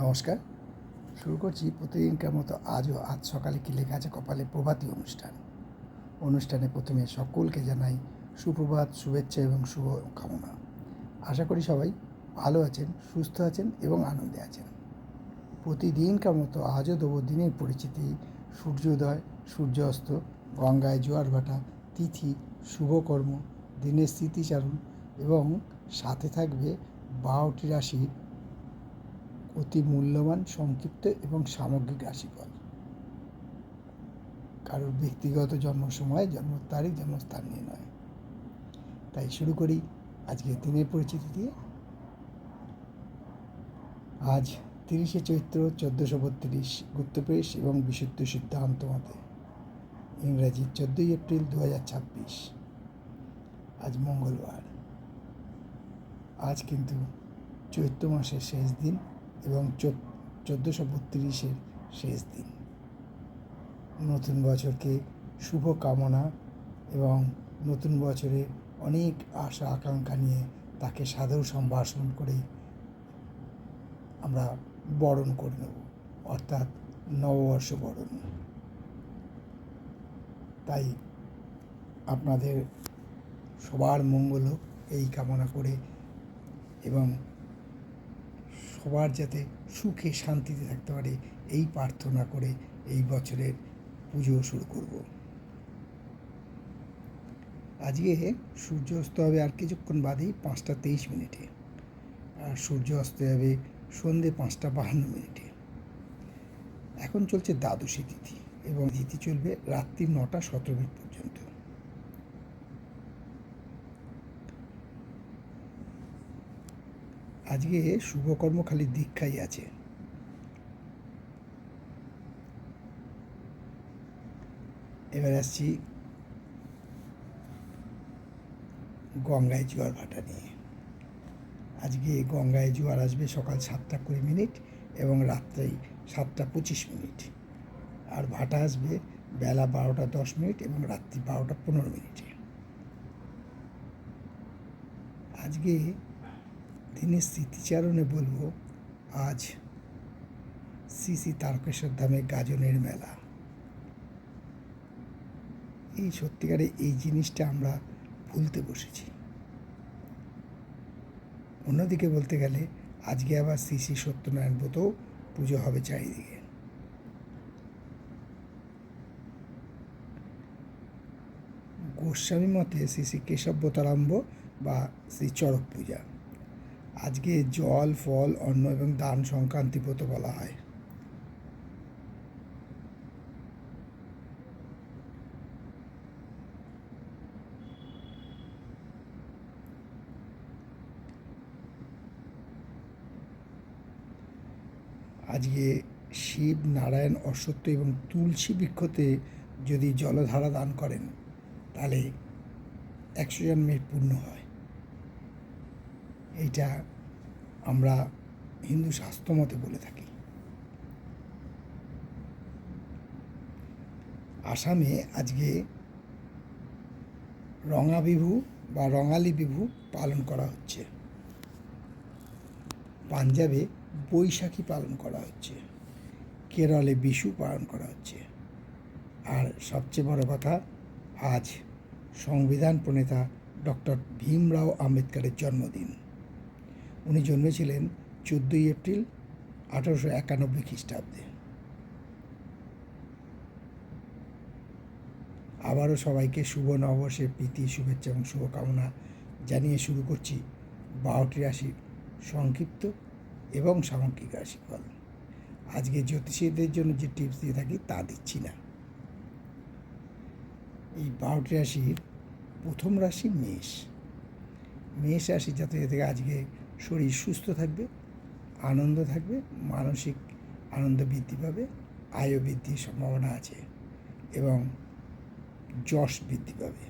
নমস্কার। শুরু করছি প্রতিদিনকার মতো আজ সকালে কী লেখা আছে কপালে প্রভাতী অনুষ্ঠানে প্রথমে সকলকে জানাই সুপ্রভাত, শুভেচ্ছা এবং শুভ কামনা। আশা করি সবাই ভালো আছেন, সুস্থ আছেন এবং আনন্দে আছেন। প্রতিদিনকার মতো আজও দেবো দিনের পরিচিতি, সূর্যোদয়, সূর্যাস্ত, গঙ্গায় জোয়ার ভাটা, তিথি, শুভকর্ম, দিনের স্মৃতিচারণ এবং সাথে থাকবে 12টি রাশির অতি মূল্যবান সংক্ষিপ্ত এবং সামগ্রিক রাশিফল। কারোর ব্যক্তিগত জন্ম সময়, জন্ম তারিখ, জন্মস্থান নিয়ে নয়। তাই শুরু করি আজকে দিনের পরিচিতি দিয়ে। আজ 30শে চৈত্র 1432 গুপ্তপ্রেস এবং বিশুদ্ধ সিদ্ধান্ত মতে, ইংরাজি 14ই এপ্রিল 2026। আজ মঙ্গলবার। আজ কিন্তু চৈত্র মাসের শেষ দিন এবং 1432-এর শেষ দিন। নতুন বছরকে শুভ কামনা এবং নতুন বছরে অনেক আশা আকাঙ্ক্ষা নিয়ে তাকে সাদর সম্ভাষণ করে আমরা বরণ করে নেব, অর্থাৎ নববর্ষ বরণ। তাই আপনাদের সবার মঙ্গল হোক এই কামনা করে এবং সবার যাতে সুখে শান্তিতে থাকতে পারে এই প্রার্থনা করে এই বছরের পুজো শুরু করব। আজকে সূর্য অস্ত হবে আর কিছুক্ষণ বাদেই 5টা 23 মিনিটে, আর সূর্য অস্ত যাবে সন্ধ্যে 5টা 52 মিনিটে। এখন চলছে দ্বাদশী তিথি এবং তিথি চলবে রাত্রি 9টা 17 মিনিট পর্যন্ত। আজকে শুভকর্ম খালি দীক্ষাই আছে। এবার আসছি গঙ্গায় জোয়ার ভাটা নিয়ে। আজকে গঙ্গায় জোয়ার আসবে সকাল 7টা 20 মিনিট এবং রাত্রি 7টা 25 মিনিট, আর ভাটা আসবে বেলা 12টা 10 মিনিট এবং রাত্রি 12টা 15 মিনিটে। আজকে দিনের স্মৃতিচারণে বলবো, আজ শ্রী শ্রী তারকেশ্বর ধামে গাজনের মেলা। এই সত্যিকারে এই জিনিসটা আমরা ভুলতে বসেছি। অন্যদিকে বলতে গেলে আজকে আবার শ্রী শ্রী সত্যনারায়ণ ব্রতও পুজো হবে চারিদিকে। গোস্বামী মতে শ্রী শ্রী কেশববতারম্ভ বা শ্রী চড়ক পূজা। আজকে জল, ফল, অন্ন এবং দান সংক্রান্তি ব্রত বলা হয়। আজকে শিব, নারায়ণ, অশ্বত্থ এবং তুলসী বৃক্ষতে যদি জলধারা দান করেন তাহলে 100 জন্মের পুণ্য হয়। এইটা আমরা হিন্দু শাস্ত্র মতে বলে থাকি। আসামে আজকে রঙা বিহু বা রঙালী বিহু পালন করা হচ্ছে। পাঞ্জাবে বৈশাখী পালন করা হচ্ছে। কেরলে বিশু পালন করা হচ্ছে। আর সবচেয়ে বড় কথা, আজ সংবিধান প্রণেতা ডক্টর ভীমরাও আম্বেদকরের জন্মদিন। উনি জন্মেছিলেন 14ই এপ্রিল 1891 খ্রিস্টাব্দে। আবারও সবাইকে শুভ নববর্ষের প্রীতি, শুভেচ্ছা এবং শুভকামনা জানিয়ে শুরু করছি 12টি রাশির সংক্ষিপ্ত এবং সামগ্রিক রাশিফল। আজকে জ্যোতিষীদের জন্য যে টিপস দিয়ে থাকি তা দিচ্ছি না। এই 12টি রাশির প্রথম রাশি মেষ। মেষ রাশি জাতক থেকে আজকে শরীর সুস্থ থাকবে, আনন্দ থাকবে, মানসিক আনন্দ বৃদ্ধি পাবে, আয়ু বৃদ্ধির সম্ভাবনা আছে এবং যশ বৃদ্ধি পাবে।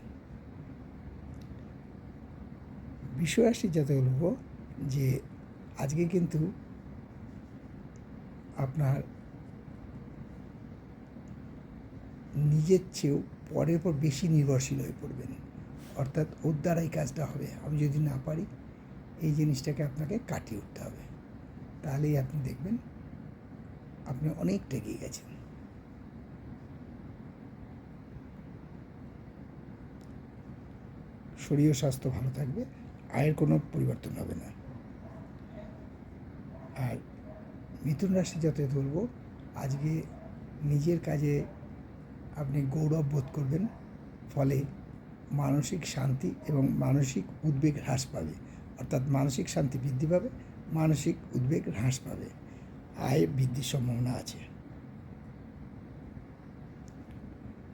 বৃষরাশি জাতক বলব যে আজকে কিন্তু আপনার নিজের চেয়েও পরের উপর বেশি নির্ভরশীল হয়ে পড়বেন, অর্থাৎ ওর দ্বারাই কাজটা হবে, আমি যদি না পারি এই জিনিসটাকে আপনাকে কাটিয়ে উঠতে হবে। তাহলেই আপনি দেখবেন আপনি অনেকটা এগিয়ে গেছেন। শরীর ও স্বাস্থ্য ভালো থাকবে, আয়ের কোনো পরিবর্তন হবে না। আর মিথুন রাশি যাতে বলবো, আজকে নিজের কাজে আপনি গৌরব বোধ করবেন, ফলে মানসিক শান্তি এবং মানসিক উদ্বেগ হ্রাস পাবে। অর্থাৎ মানসিক শান্তি বৃদ্ধি পাবে, মানসিক উদ্বেগ হ্রাস পাবে, আয় বৃদ্ধির সম্ভাবনা আছে।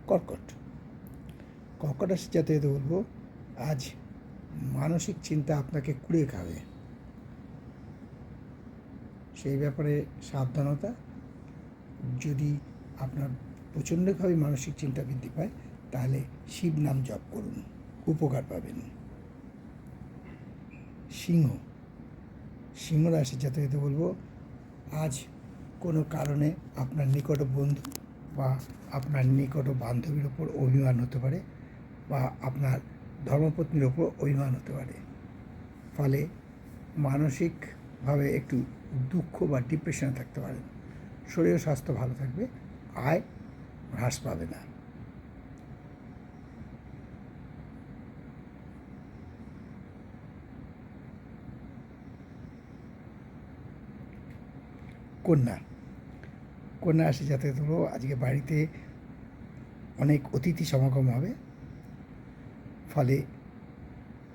কর্কট রাশি যাতে বলবো, আজ মানসিক চিন্তা আপনাকে কুড়ে খাবে, সেই ব্যাপারে সাবধানতা। যদি আপনার প্রচণ্ডভাবে মানসিক চিন্তা বৃদ্ধি পায়, তাহলে শিব নাম জপ করুন, উপকার পাবেন। সিংহ রাশি যাতে বলবো, আজ কোনো কারণে আপনার নিকট বন্ধু বা আপনার নিকট বান্ধবীর ওপর অভিমান হতে পারে, বা আপনার ধর্মপত্নীর ওপর অভিমান হতে পারে, ফলে মানসিকভাবে একটু দুঃখ বা ডিপ্রেশনে থাকতে পারেন। শরীর স্বাস্থ্য ভালো থাকবে, আয় হ্রাস পাবে না। কন্যা রাশি যাতে ধরো, আজকে বাড়িতে অনেক অতিথি সমাগম হবে, ফলে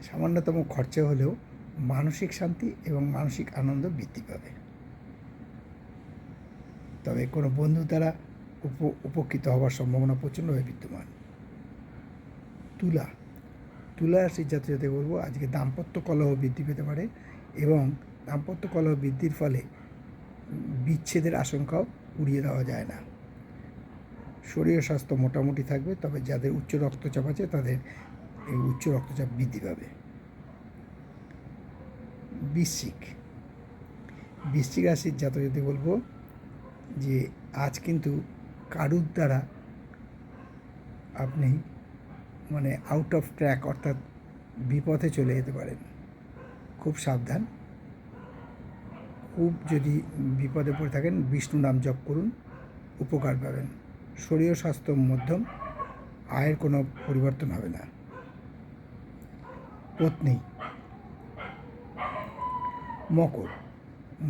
সামান্যতম খরচা হলেও মানসিক শান্তি এবং মানসিক আনন্দ বৃদ্ধি পাবে। তবে কোনো বন্ধু দ্বারা উপকৃত হওয়ার সম্ভাবনা প্রচণ্ডভাবে বিদ্যমান। তুলা রাশির যাতে বলবো, আজকে দাম্পত্য কলহ বৃদ্ধি পেতে পারে, এবং দাম্পত্য কলহ বৃদ্ধির ফলে বিচ্ছেদের আশঙ্কাও উড়িয়ে দেওয়া যায় না। শরীর স্বাস্থ্য মোটামুটি থাকবে, তবে যাদের উচ্চ রক্তচাপ আছে তাদের এই উচ্চ রক্তচাপ বৃদ্ধি পাবে। বৃশ্চিক রাশির যাতে বলবো যে আজ কিন্তু কারুর দ্বারা আপনি আউট অফ ট্র্যাক, অর্থাৎ বিপথে চলে যেতে পারেন, খুব সাবধান। খুব যদি বিপদে পড়ে থাকেন, বিষ্ণু নাম জপ করুন, উপকার পাবেন। শরীর স্বাস্থ্য মধ্যম, আয়ের কোনো পরিবর্তন হবে না। পত্নী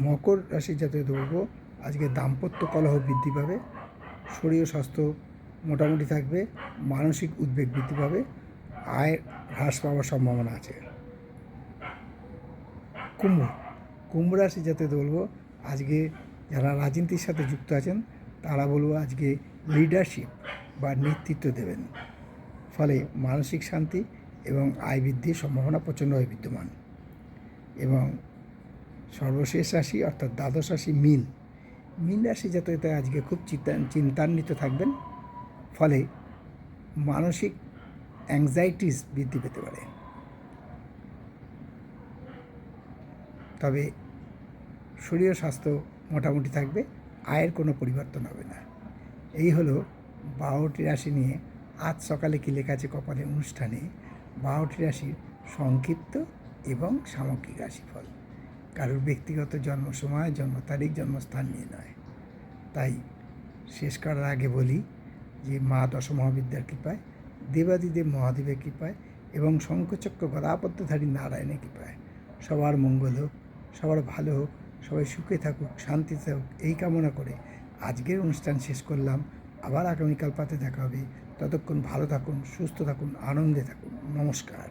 মকর রাশির যাতে বলবো, আজকে দাম্পত্য কলহ বৃদ্ধি পাবে, শরীর স্বাস্থ্য মোটামুটি থাকবে, মানসিক উদ্বেগ বৃদ্ধি পাবে, আয়ের হ্রাস পাওয়ার সম্ভাবনা আছে। কুম্ভ রাশি যাতে বলবো, আজকে যারা রাজনীতির সাথে যুক্ত আছেন তারা বলবো আজকে লিডারশিপ বা নেতৃত্ব দেবেন, ফলে মানসিক শান্তি এবং আয় বৃদ্ধির সম্ভাবনা প্রচণ্ডভাবে বিদ্যমান। এবং সর্বশেষ রাশি অর্থাৎ দ্বাদশ রাশি মীন রাশি যাতে আজকে খুব চিন্তান্বিত থাকবেন, ফলে মানসিক অ্যাংজাইটিস বৃদ্ধি পেতে পারে। তবে শরীর স্বাস্থ্য মোটামুটি থাকবে, আয়ের কোনো পরিবর্তন হবে না। এই হলো 12টি রাশি নিয়ে আজ সকালে কী লেখা আছে কপালে অনুষ্ঠানে 12টি রাশির সংক্ষিপ্ত এবং সামগ্রিক রাশিফল। কারোর ব্যক্তিগত জন্ম সময়, জন্ম তারিখ, জন্মস্থান নিয়ে নয়। তাই শেষ করার আগে বলি যে মা দশমহাবিদ্যার কৃপায়, দেবাদিদেব মহাদেবের কৃপায় এবং শঙ্খচক্র গদাপদ্মধারী নারায়ণের কৃপায় সবার মঙ্গল হোক, সবার ভালো হোক, সবাই সুখে থাকুক, শান্তিতে থাকুক, এই কামনা করে আজকের অনুষ্ঠান শেষ করলাম। আবার আগামীকাল পাতে দেখা হবে। ততক্ষণ ভালো থাকুন, সুস্থ থাকুন, আনন্দে থাকুন। নমস্কার।